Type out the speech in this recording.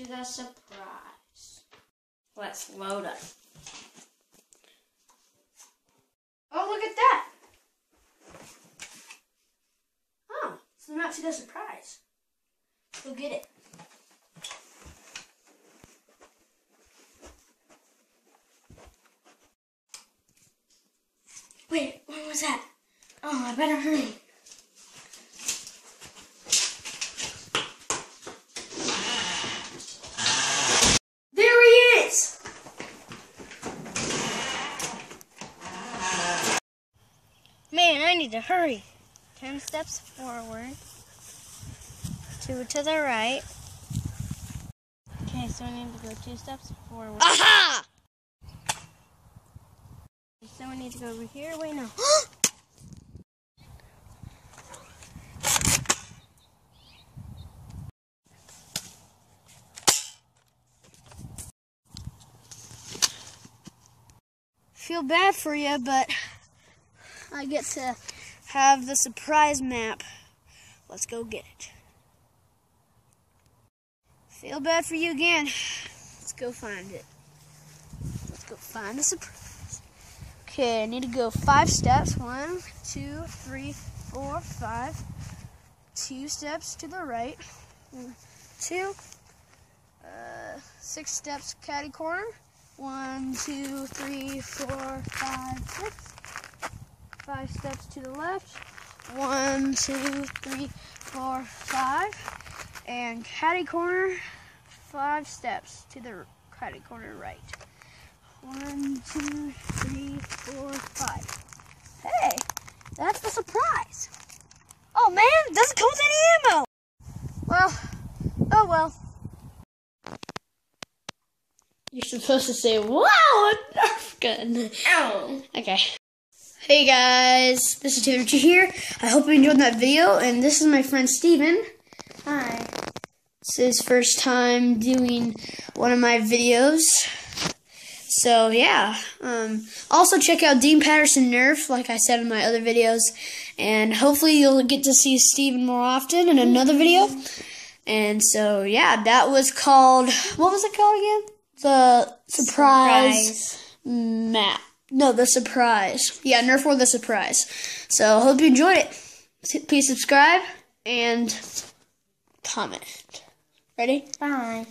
to the surprise. Let's load it. Oh, look at that. Oh, it's the map to the surprise. Go get it. Wait, what was that? Oh, I better hurry. There he is! Man, I need to hurry. 10 steps forward. 2 to the right. Okay, so I need to go 2 steps forward. Aha! So I need to go over here. Wait, no. Feel bad for you, but I get to have the surprise map. Let's go get it. Feel bad for you again. Let's go find it. Let's go find the surprise. Okay, I need to go 5 steps. 1, 2, 3, 4, 5. 2 steps to the right. 2. 6 steps catty corner. 1, 2, 3, 4, 5, 6. 5 steps to the left. 1, 2, 3, 4, 5. And catty corner. 5 steps to the catty corner right. 1, 2, 3, 4, 5. Hey, that's the surprise. Oh man, it doesn't come with any ammo. Well, oh well. You're supposed to say, wow, a Nerf gun. Ow. Okay. Hey guys, this is Taylor here. I hope you enjoyed that video, and this is my friend Steven. Hi. It's his first time doing one of my videos. So yeah, also check out Dean Patterson Nerf, like I said in my other videos, and hopefully you'll get to see Steven more often in another video. And so yeah, that was called, what was it called again? The surprise map. No, the surprise. Yeah, Nerf War the surprise. So hope you enjoyed it. Please subscribe and comment. Ready? Bye.